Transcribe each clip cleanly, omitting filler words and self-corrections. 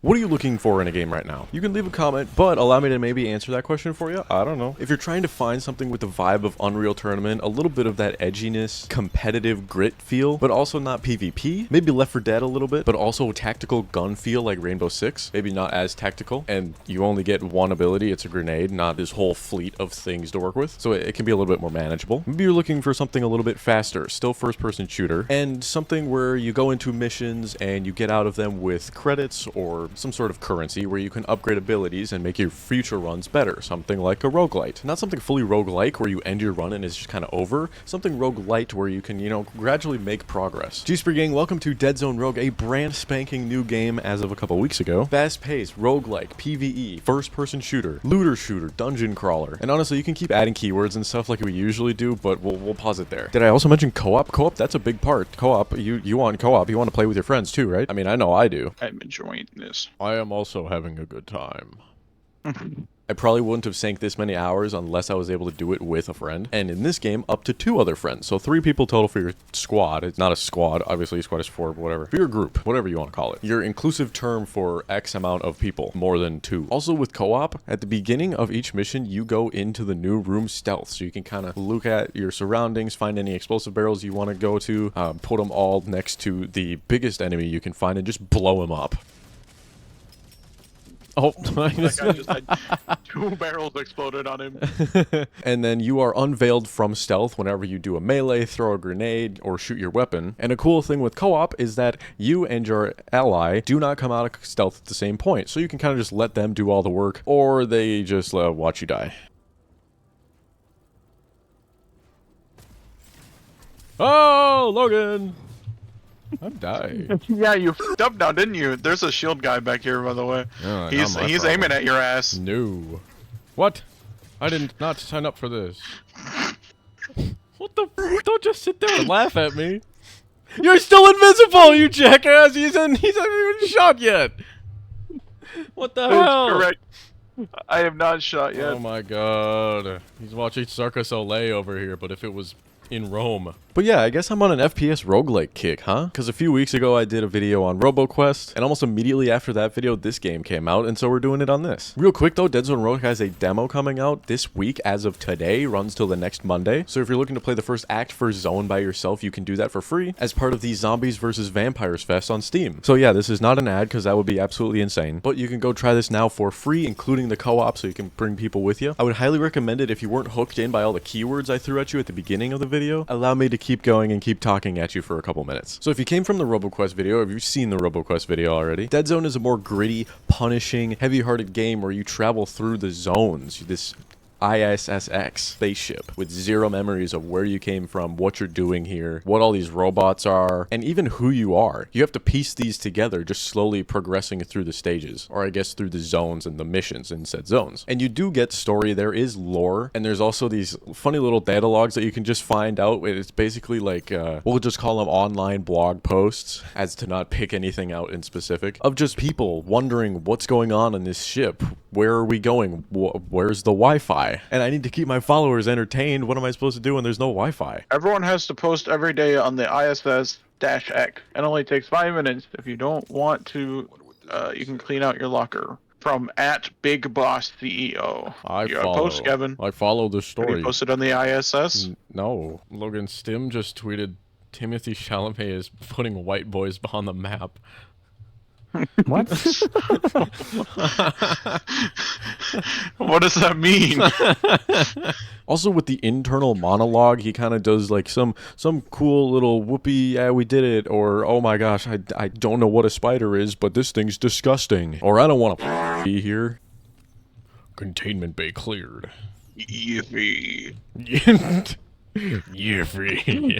What are you looking for in a game right now? You can leave a comment, but allow me to maybe answer that question for you. I don't know. If you're trying to find something with the vibe of Unreal Tournament, a little bit of that edginess, competitive grit feel, but also not PvP, maybe Left 4 Dead a little bit, but also a tactical gun feel like Rainbow Six, maybe not as tactical, and you only get one ability, it's a grenade, not this whole fleet of things to work with, so it can be a little bit more manageable. Maybe you're looking for something a little bit faster, still first-person shooter, and something where you go into missions and you get out of them with credits or some sort of currency where you can upgrade abilities and make your future runs better. Something like a roguelite. Not something fully roguelike where you end your run and it's just kind of over. Something roguelite where you can, gradually make progress. G-Spree gang, welcome to Deadzone Rogue, a brand spanking new game as of a couple weeks ago. Fast-paced, roguelike, PvE, first-person shooter, looter shooter, dungeon crawler. And honestly, you can keep adding keywords and stuff like we usually do, but we'll pause it there. Did I also mention co-op? Co-op, that's a big part. Co-op, you want co-op, you want to play with your friends too, right? I mean, I know I do. I'm enjoying this. I am also having a good time. I probably wouldn't have sank this many hours unless I was able to do it with a friend. And in this game, up to 2 other friends. So 3 people total for your squad. It's not a squad. Obviously, a squad is 4, but whatever. For your group, whatever you want to call it. Your inclusive term for X amount of people. More than 2. Also with co-op, at the beginning of each mission, you go into the new room stealth. So you can kind of look at your surroundings, find any explosive barrels you want to go to, put them all next to the biggest enemy you can find and just blow him up. Oh, that guy just had 2 barrels exploded on him. And then you are unveiled from stealth whenever you do a melee, throw a grenade, or shoot your weapon. And a cool thing with co-op is that you and your ally do not come out of stealth at the same point. So you can kind of just let them do all the work, or they just watch you die. Oh, Logan! I'm dying. Yeah, you f***ed up now, didn't you? There's a shield guy back here, by the way. Oh, he's aiming at your ass. No. What? I did not sign up for this. What the f? Don't just sit there and laugh at me. You're still invisible, you jackass! He's not even shot yet! What the hell? Correct. I have not shot yet. Oh my god. He's watching Circus Olay over here, but if it was in Rome. But yeah, I guess I'm on an FPS roguelike kick, huh? Because a few weeks ago I did a video on RoboQuest, and almost immediately after that video, this game came out, and so we're doing it on this. Real quick though, Deadzone Rogue has a demo coming out this week as of today, runs till the next Monday. So if you're looking to play the first act for Zone by yourself, you can do that for free as part of the Zombies vs. Vampires Fest on Steam. So yeah, this is not an ad because that would be absolutely insane, but you can go try this now for free, including the co-op, so you can bring people with you. I would highly recommend it if you weren't hooked in by all the keywords I threw at you at the beginning of the video. Allow me to keep going and keep talking at you for a couple minutes. So if you came from the RoboQuest video, or if you've seen the RoboQuest video already, Deadzone is a more gritty, punishing, heavy-hearted game where you travel through the zones. This ISSX spaceship with 0 memories of where you came from, what you're doing here, what all these robots are, and even who you are. You have to piece these together, just slowly progressing through the stages, or I guess through the zones and the missions in said zones. And you do get story, there is lore, and there's also these funny little data logs that you can just find out. It's basically like, we'll just call them online blog posts, as to not pick anything out in specific, of just people wondering what's going on this ship, where are we going, where's the Wi-Fi? And I need to keep my followers entertained. What am I supposed to do when there's no Wi-Fi? Everyone has to post every day on the ISS-X. It only takes 5 minutes. If you don't want to, you can clean out your locker. From @BigBossCEO. I you follow. Post, Kevin. I follow the story. Have you posted on the ISS? No. Logan Stim just tweeted Timothy Chalamet is putting white boys on the map. What? What does that mean? Also with the internal monologue, he kind of does like some cool little whoopee, yeah, we did it, or oh my gosh, I don't know what a spider is, but this thing's disgusting, or I don't want to be here. Containment bay cleared. Yippee. You're free.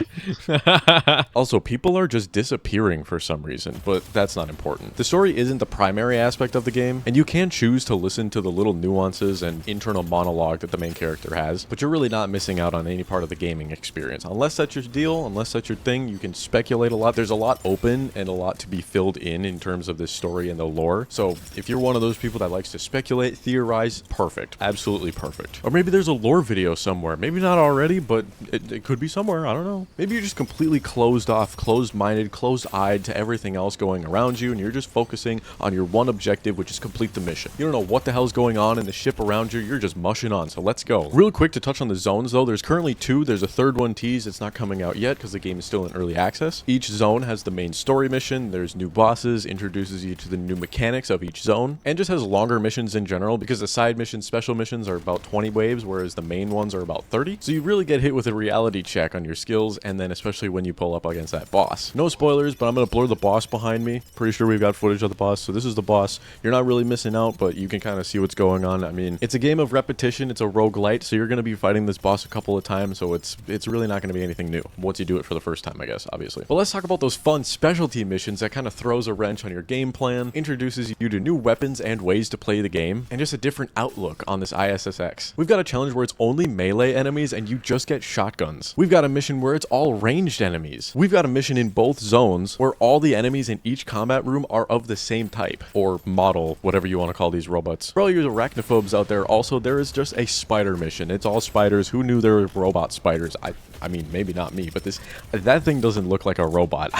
Also, people are just disappearing for some reason, but that's not important. The story isn't the primary aspect of the game, and you can choose to listen to the little nuances and internal monologue that the main character has, but you're really not missing out on any part of the gaming experience. Unless that's your deal, unless that's your thing, you can speculate a lot. There's a lot open and a lot to be filled in terms of this story and the lore. So if you're one of those people that likes to speculate, theorize, perfect. Absolutely perfect. Or maybe there's a lore video somewhere. Maybe not already, but it could be somewhere. I don't know. Maybe you're just completely closed off, closed-minded, closed-eyed to everything else going around you, and you're just focusing on your one objective, which is complete the mission. You don't know what the hell's going on in the ship around you. You're just mushing on, so let's go. Real quick to touch on the zones, though. There's currently 2. There's a third one teased. It's not coming out yet because the game is still in early access. Each zone has the main story mission. There's new bosses, introduces you to the new mechanics of each zone, and just has longer missions in general because the side missions, special missions are about 20 waves, whereas the main ones are about 30. So you really get hit with a reality check on your skills, and then especially when you pull up against that boss. No spoilers, but I'm going to blur the boss behind me. Pretty sure we've got footage of the boss, so this is the boss. You're not really missing out, but you can kind of see what's going on. I mean, it's a game of repetition. It's a roguelite, so you're going to be fighting this boss a couple of times, so it's really not going to be anything new once you do it for the first time, I guess, obviously. But let's talk about those fun specialty missions that kind of throws a wrench on your game plan, introduces you to new weapons and ways to play the game, and just a different outlook on this ISSX. We've got a challenge where it's only melee enemies and you just get shotguns. We've got a mission where it's all ranged enemies. We've got a mission in both zones where all the enemies in each combat room are of the same type, or model, whatever you want to call these robots. For all you arachnophobes out there, also, there is just a spider mission. It's all spiders. Who knew there were robot spiders? I mean, maybe not me, but that thing doesn't look like a robot.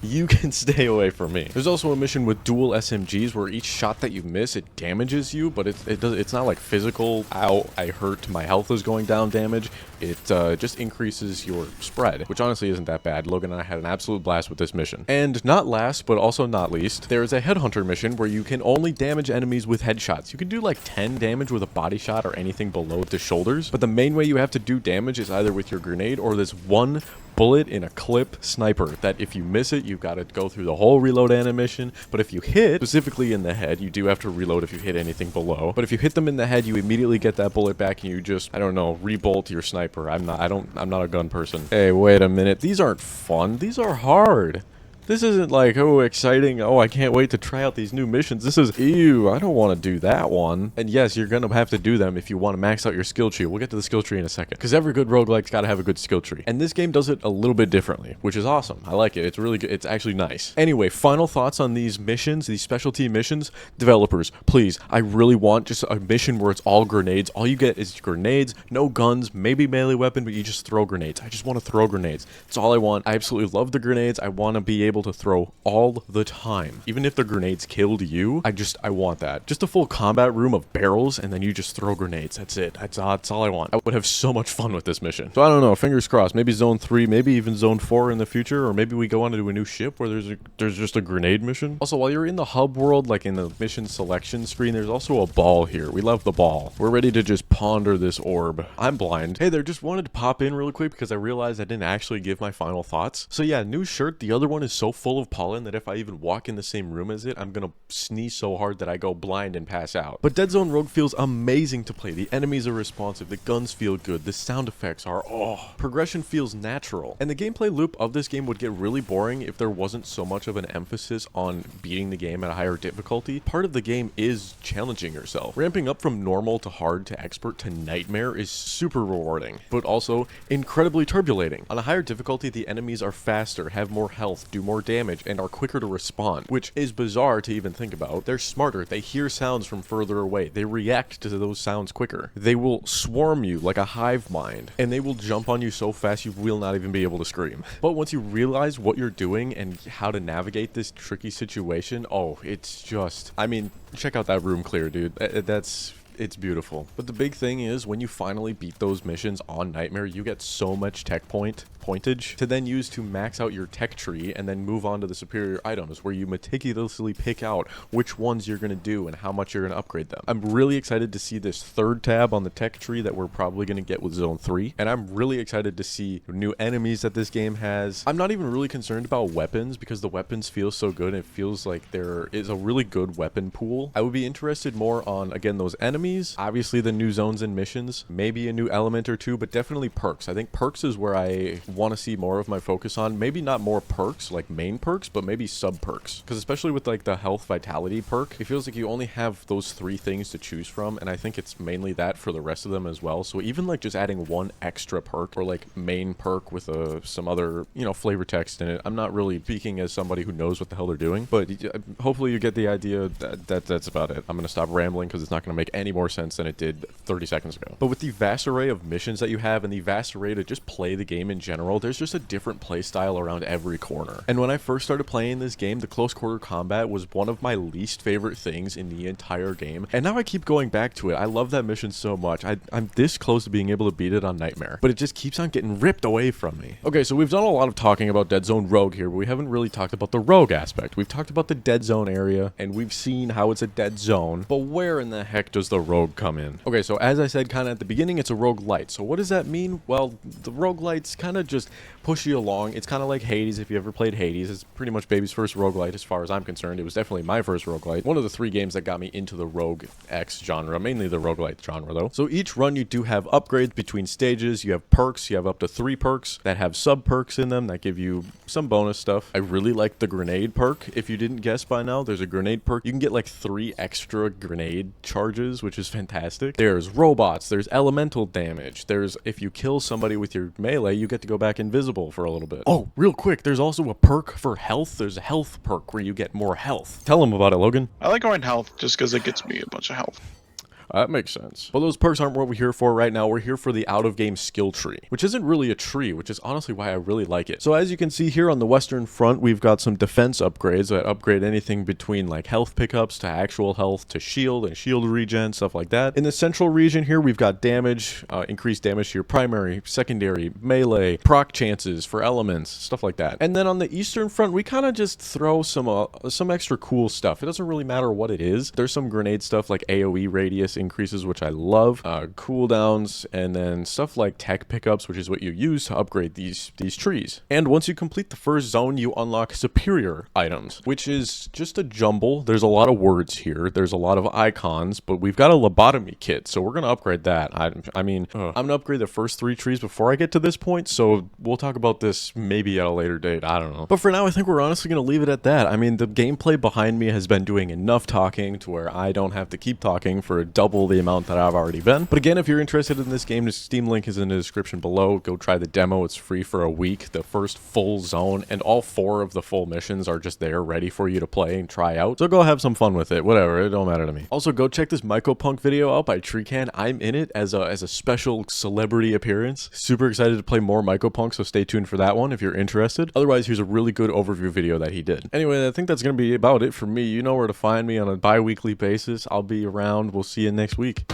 You can stay away from me. There's also a mission with dual SMGs where each shot that you miss, it damages you, but it's not like physical, ow, I hurt, my health is going down damage. It just increases your spread, which honestly isn't that bad. Logan and I had an absolute blast with this mission. And not last, but also not least, there is a headhunter mission where you can only damage enemies with headshots. You can do like 10 damage with a body shot or anything below the shoulders, but the main way you have to do damage is either with your grenade or this one bullet in a clip sniper that if you miss it, you've got to go through the whole reload animation. But if you hit specifically in the head, you do have to reload if you hit anything below. But if you hit them in the head, you immediately get that bullet back and you just, I don't know, rebolt your sniper. I'm not a gun person. Hey, wait a minute. These aren't fun. These are hard. This isn't like, oh, exciting, oh, I can't wait to try out these new missions. This is, ew, I don't want to do that one. And yes, you're going to have to do them if you want to max out your skill tree. We'll get to the skill tree in a second, because every good roguelike's got to have a good skill tree. And this game does it a little bit differently, which is awesome. I like it. It's really good. It's actually nice. Anyway, final thoughts on these missions, these specialty missions. Developers, please, I really want just a mission where it's all grenades. All you get is grenades, no guns, maybe melee weapon, but you just throw grenades. I just want to throw grenades. That's all I want. I absolutely love the grenades. I want to be able to throw all the time. Even if the grenades killed you, I want that. Just a full combat room of barrels, and then you just throw grenades. That's it. That's all I want. I would have so much fun with this mission. So I don't know, fingers crossed. Maybe zone 3, maybe even zone 4 in the future, or maybe we go on to a new ship where there's just a grenade mission. Also, while you're in the hub world, like in the mission selection screen, there's also a ball here. We love the ball. We're ready to just ponder this orb. I'm blind. Hey there, just wanted to pop in really quick because I realized I didn't actually give my final thoughts. So yeah, new shirt. The other one is so full of pollen that if I even walk in the same room as it, I'm gonna sneeze so hard that I go blind and pass out. But Deadzone Rogue feels amazing to play. The enemies are responsive, the guns feel good, the sound effects are, progression feels natural. And the gameplay loop of this game would get really boring if there wasn't so much of an emphasis on beating the game at a higher difficulty. Part of the game is challenging yourself. Ramping up from normal to hard to expert to nightmare is super rewarding, but also incredibly turbulating. On a higher difficulty, the enemies are faster, have more health, do more damage, and are quicker to respond, which is bizarre to even think about. They're smarter, they hear sounds from further away, they react to those sounds quicker. They will swarm you like a hive mind, and they will jump on you so fast you will not even be able to scream. But once you realize what you're doing and how to navigate this tricky situation, it's just, I mean, check out that room clear, dude. It's beautiful. But the big thing is, when you finally beat those missions on Nightmare, you get so much tech pointage to then use to max out your tech tree and then move on to the superior items where you meticulously pick out which ones you're going to do and how much you're going to upgrade them. I'm really excited to see this third tab on the tech tree that we're probably going to get with Zone 3, and I'm really excited to see new enemies that this game has. I'm not even really concerned about weapons because the weapons feel so good and it feels like there is a really good weapon pool. I would be interested more on, again, those enemies, obviously the new zones and missions, maybe a new element or two, but definitely perks. I think perks is where I want to see more of my focus on. Maybe not more perks, like main perks, but maybe sub perks. Because especially with like the health vitality perk, it feels like you only have those 3 things to choose from, and I think it's mainly that for the rest of them as well. So even like just adding 1 extra perk or like main perk with some other, you know, flavor text in it. I'm not really speaking as somebody who knows what the hell they're doing, but hopefully you get the idea. That's about it. I'm gonna stop rambling because it's not gonna make any more sense than it did 30 seconds ago. But with the vast array of missions that you have and the vast array to just play the game in general, there's just a different play style around every corner. And when I first started playing this game, the close quarter combat was one of my least favorite things in the entire game, and now I keep going back to it. I love that mission so much. I'm this close to being able to beat it on Nightmare, but it just keeps on getting ripped away from me. Okay, so we've done a lot of talking about Deadzone Rogue here, but we haven't really talked about the Rogue aspect. We've talked about the Deadzone area, and we've seen how it's a dead zone, but where in the heck does the Rogue come in? Okay, so as I said kind of at the beginning, it's a roguelite. So what does that mean? Well, the roguelites kind of just push you along. It's kind of like Hades, if you ever played Hades. It's pretty much baby's first roguelite as far as I'm concerned. It was definitely my first roguelite. One of the 3 games that got me into the Rogue X genre, mainly the roguelite genre though. So each run you do have upgrades between stages. You have perks. You have up to 3 perks that have sub perks in them that give you some bonus stuff. I really like the grenade perk. If you didn't guess by now, there's a grenade perk. You can get like 3 extra grenade charges, which is fantastic. There's robots. There's elemental damage. There's, if you kill somebody with your melee, you get to go back invisible for a little bit. Oh, real quick, there's also a perk for health. There's a health perk where you get more health. Tell them about it, Logan. I like going health just because it gets me a bunch of health. That makes sense. Well, those perks aren't what we're here for right now. We're here for the out-of-game skill tree, which isn't really a tree, which is honestly why I really like it. So as you can see here on the western front, we've got some defense upgrades that upgrade anything between like health pickups to actual health to shield and shield regen, stuff like that. In the central region here, we've got damage, increased damage to your primary, secondary, melee, proc chances for elements, stuff like that. And then on the eastern front, we kind of just throw some extra cool stuff. It doesn't really matter what it is. There's some grenade stuff like AoE radius increases, which I love, cooldowns, and then stuff like tech pickups, which is what you use to upgrade these trees. And once you complete the first zone, you unlock superior items, which is just a jumble. There's a lot of words here. There's a lot of icons, but we've got a lobotomy kit, so we're gonna upgrade that. I mean, I'm gonna upgrade the first 3 trees before I get to this point, so we'll talk about this maybe at a later date. I don't know. But for now, I think we're honestly gonna leave it at that. I mean, the gameplay behind me has been doing enough talking to where I don't have to keep talking for double the amount that I've already been. But again, if you're interested in this game, the Steam link is in the description below. Go try the demo. It's free for a week. The first full zone and all 4 of the full missions are just there ready for you to play and try out. So go have some fun with it. Whatever. It don't matter to me. Also, go check this Mycopunk video out by Treekan. I'm in it as a special celebrity appearance. Super excited to play more Mycopunk, so stay tuned for that one if you're interested. Otherwise, here's a really good overview video that he did. Anyway, I think that's going to be about it for me. You know where to find me on a bi-weekly basis. I'll be around. We'll see you next week.